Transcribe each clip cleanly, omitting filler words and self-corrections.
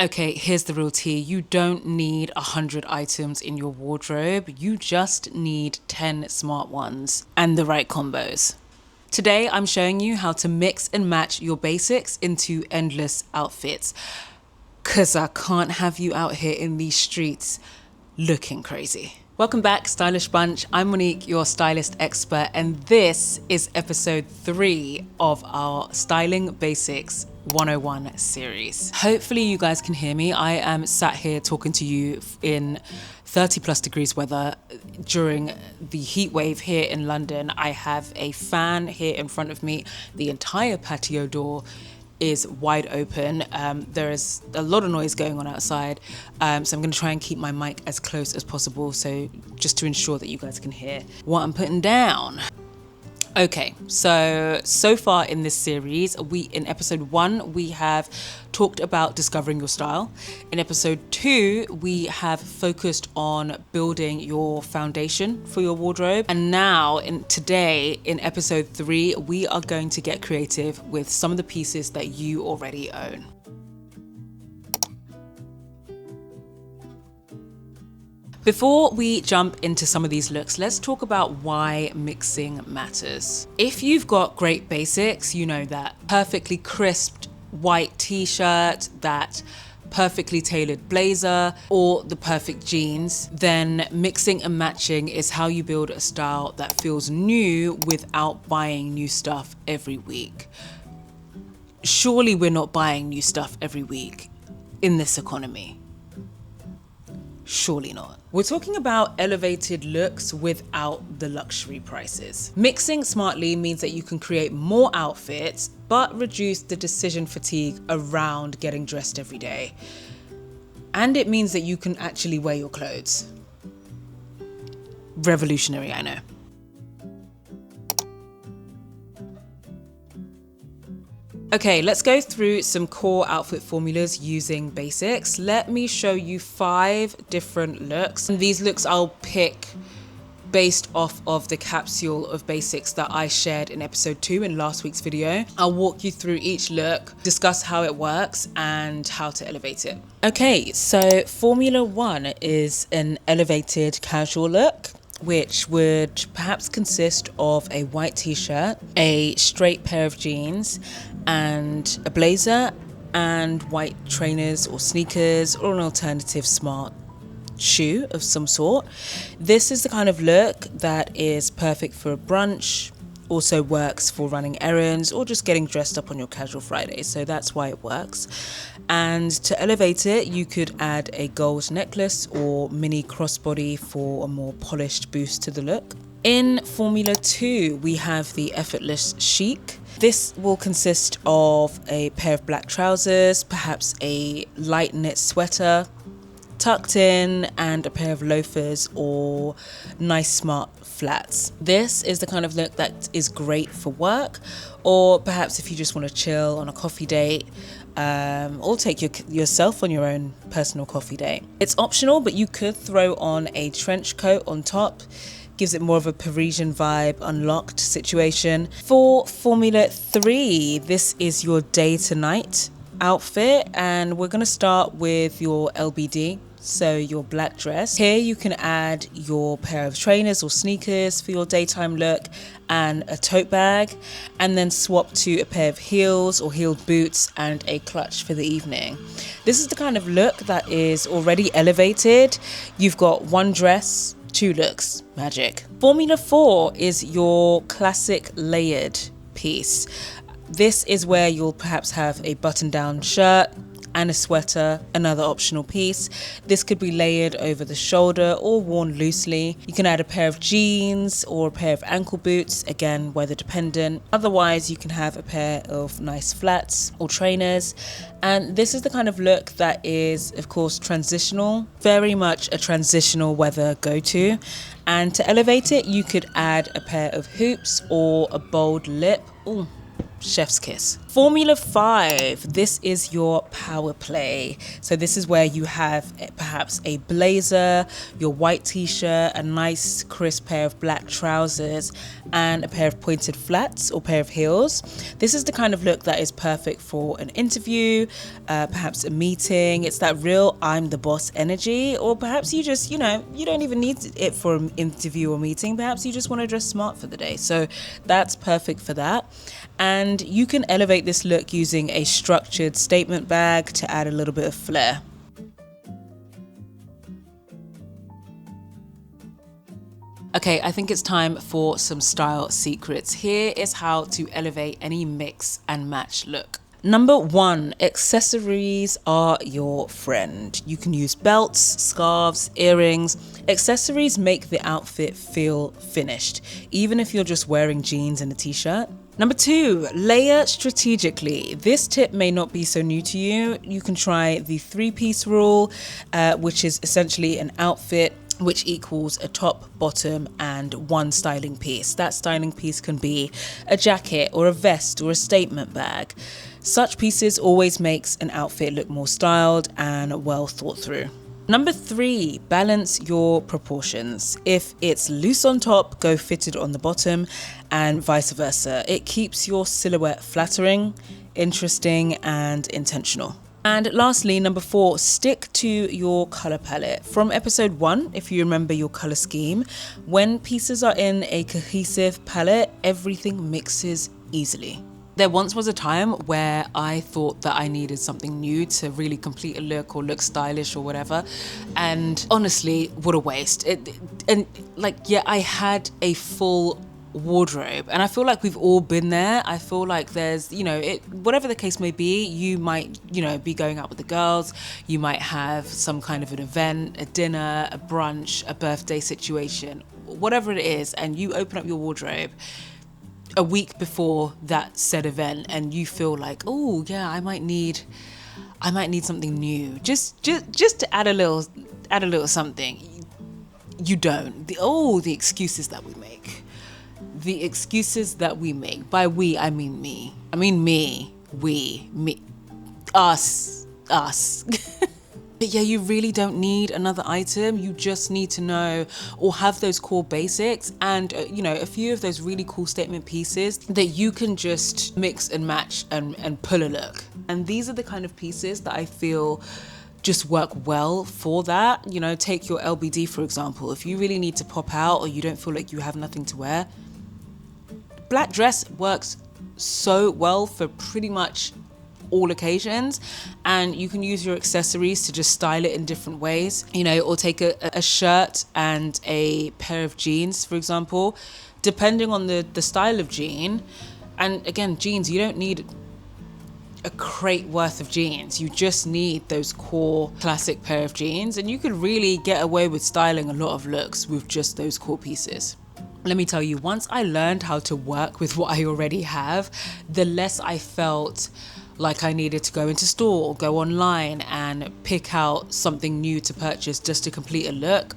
Okay, here's the real tea. You don't need 100 items in your wardrobe. You just need 10 smart ones and the right combos. Today, I'm showing you how to mix and match your basics into endless outfits. Cause I can't have you out here in these streets looking crazy. Welcome back, Stylish Bunch. I'm Monique, your stylist expert, and this is episode 3 of our Styling Basics 101 series. Hopefully you guys can hear me. I am sat here talking to you in 30 plus degrees weather during the heat wave here in London. I have a fan here in front of me. The entire patio door is wide open. There is a lot of noise going on outside, so I'm going to try and keep my mic as close as possible, so just to ensure that you guys can hear what I'm putting down. Okay, so far in this series, in episode 1, we have talked about discovering your style. In episode 2, we have focused on building your foundation for your wardrobe. And now, today, in episode 3, we are going to get creative with some of the pieces that you already own. Before we jump into some of these looks, let's talk about why mixing matters. If you've got great basics, you know, that perfectly crisped white t-shirt, that perfectly tailored blazer, or the perfect jeans, then mixing and matching is how you build a style that feels new without buying new stuff every week. Surely we're not buying new stuff every week in this economy. Surely not. We're talking about elevated looks without the luxury prices. Mixing smartly means that you can create more outfits, but reduce the decision fatigue around getting dressed every day. And it means that you can actually wear your clothes. Revolutionary, I know. Okay, let's go through some core outfit formulas using basics. Let me show you 5 different looks. And these looks I'll pick based off of the capsule of basics that I shared in episode 2 in last week's video. I'll walk you through each look, discuss how it works and how to elevate it. Okay, so formula 1 is an elevated casual look, which would perhaps consist of a white t-shirt, a straight pair of jeans, and a blazer, and white trainers or sneakers, or an alternative smart shoe of some sort. This is the kind of look that is perfect for a brunch, also works for running errands or just getting dressed up on your casual Friday, so that's why it works. And to elevate it, you could add a gold necklace or mini crossbody for a more polished boost to the look. In Formula 2, we have the effortless chic. This will consist of a pair of black trousers, perhaps a light knit sweater tucked in, and a pair of loafers or nice smart flats. This is the kind of look that is great for work, or perhaps if you just want to chill on a coffee date, or take yourself on your own personal coffee date. It's optional, but you could throw on a trench coat on top. Gives it more of a Parisian vibe, unlocked situation. For Formula 3, this is your day to night outfit, and we're going to start with your LBD, so your black dress. Here you can add your pair of trainers or sneakers for your daytime look and a tote bag, and then swap to a pair of heels or heeled boots and a clutch for the evening. This is the kind of look that is already elevated. You've got one dress, 2 looks, magic. Formula 4 is your classic layered piece. This is where you'll perhaps have a button-down shirt and a sweater, another optional piece. This could be layered over the shoulder or worn loosely. You can add a pair of jeans or a pair of ankle boots, again, weather dependent. Otherwise, you can have a pair of nice flats or trainers. And this is the kind of look that is, of course, transitional, very much a transitional weather go-to. And to elevate it, you could add a pair of hoops or a bold lip. Ooh, chef's kiss. Formula 5, this is your power play. So this is where you have perhaps a blazer, your white t-shirt, a nice crisp pair of black trousers, and a pair of pointed flats or pair of heels. This is the kind of look that is perfect for an interview, perhaps a meeting. It's that real I'm the boss energy, or perhaps you just, you don't even need it for an interview or meeting. Perhaps you just want to dress smart for the day. So that's perfect for that. And you can elevate this look using a structured statement bag to add a little bit of flair. Okay, I think it's time for some style secrets. Here is how to elevate any mix and match look. Number 1, accessories are your friend. You can use belts, scarves, earrings. Accessories make the outfit feel finished, even if you're just wearing jeans and a t-shirt. Number 2, layer strategically. This tip may not be so new to you. You can try the 3-piece rule, which is essentially an outfit which equals a top, bottom, and one styling piece. That styling piece can be a jacket or a vest or a statement bag. Such pieces always makes an outfit look more styled and well thought through. Number 3, balance your proportions. If it's loose on top, go fitted on the bottom, and vice versa. It keeps your silhouette flattering, interesting, and intentional. And lastly, number 4, stick to your color palette. From episode 1, if you remember your color scheme, when pieces are in a cohesive palette, everything mixes easily. There once was a time where I thought that I needed something new to really complete a look or look stylish or whatever. And honestly, what a waste. I had a full wardrobe, and I feel like we've all been there. I feel like there's, whatever the case may be, you might, be going out with the girls, you might have some kind of an event, a dinner, a brunch, a birthday situation, whatever it is, and you open up your wardrobe a week before that said event and you feel like, oh yeah, I might need something new, just to add a little something. You don't. The excuses that we make. The excuses that we make. By we, I mean me. I mean me, we, me, us. But yeah, you really don't need another item. You just need to know or have those core basics and, a few of those really cool statement pieces that you can just mix and match and pull a look. And these are the kind of pieces that I feel just work well for that. Take your LBD, for example. If you really need to pop out or you don't feel like you have nothing to wear, black dress works so well for pretty much all occasions, and you can use your accessories to just style it in different ways, or take a shirt and a pair of jeans, for example, depending on the style of jean. And again, jeans, you don't need a crate worth of jeans. You just need those core classic pair of jeans, and you could really get away with styling a lot of looks with just those core pieces. Let me tell you, once I learned how to work with what I already have, the less I felt like I needed to go into store or go online and pick out something new to purchase just to complete a look.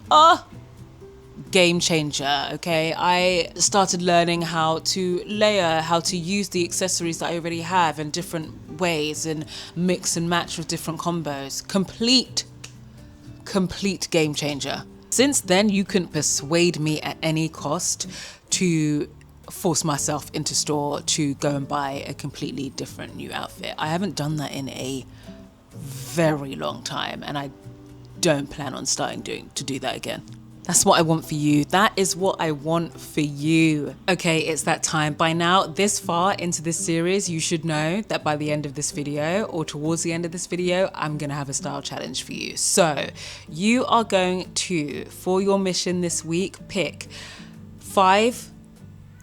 Game changer, okay? I started learning how to layer, how to use the accessories that I already have in different ways and mix and match with different combos. Complete game changer. Since then, you couldn't persuade me at any cost to force myself into store to go and buy a completely different new outfit. I haven't done that in a very long time, and I don't plan on starting to do that again. That's what I want for you. That is what I want for you. Okay, it's that time. By now, this far into this series, you should know that by the end of this video or towards the end of this video, I'm going to have a style challenge for you. So you are going to, for your mission this week, pick 5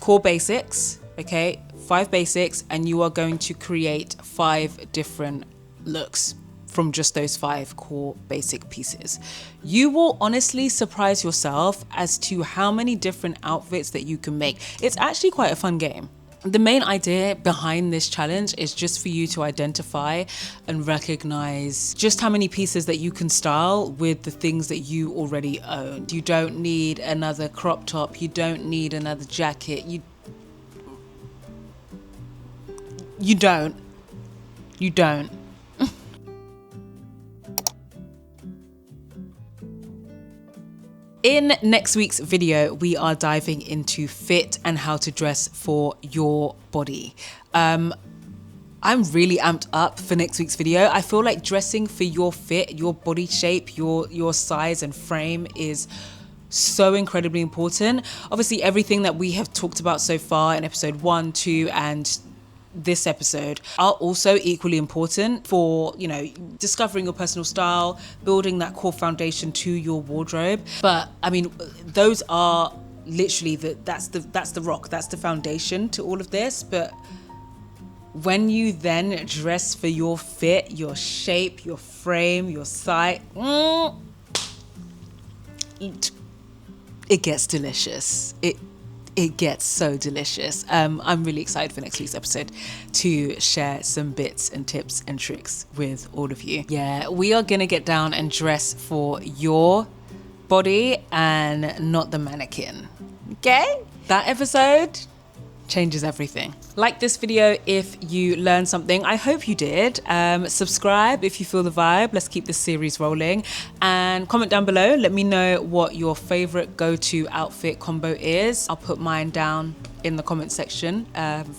core basics, okay? 5 basics, and you are going to create 5 different looks from just those 5 core basic pieces. You will honestly surprise yourself as to how many different outfits that you can make. It's actually quite a fun game. The main idea behind this challenge is just for you to identify and recognize just how many pieces that you can style with the things that you already own. You don't need another crop top. You don't need another jacket. You don't. You don't. In next week's video, we are diving into fit and how to dress for your body. I'm really amped up for next week's video. I feel like dressing for your fit, your body shape, your size and frame is so incredibly important. Obviously, everything that we have talked about so far in episode 1, 2, and this episode are also equally important for, you know, discovering your personal style, building that core foundation to your wardrobe. But I mean, those are literally that's the rock, that's the foundation to all of this. But when you then dress for your fit, your shape, your frame, your size, it gets delicious. It gets so delicious. I'm really excited for next week's episode to share some bits and tips and tricks with all of you. Yeah, we are gonna get down and dress for your body and not the mannequin. Okay? That episode changes everything. Like this video if you learned something. I hope you did. Subscribe if you feel the vibe. Let's keep this series rolling. And comment down below. Let me know what your favorite go-to outfit combo is. I'll put mine down in the comment section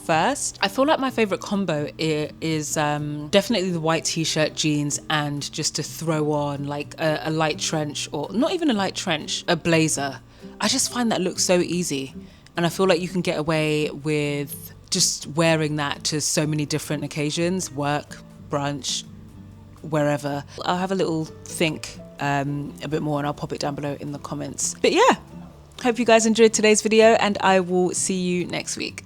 first. I feel like my favorite combo is definitely the white t-shirt, jeans, and just to throw on like a light trench, or not even a light trench, a blazer. I just find that look so easy. And I feel like you can get away with just wearing that to so many different occasions, work, brunch, wherever. I'll have a little think a bit more and I'll pop it down below in the comments. But yeah, hope you guys enjoyed today's video and I will see you next week.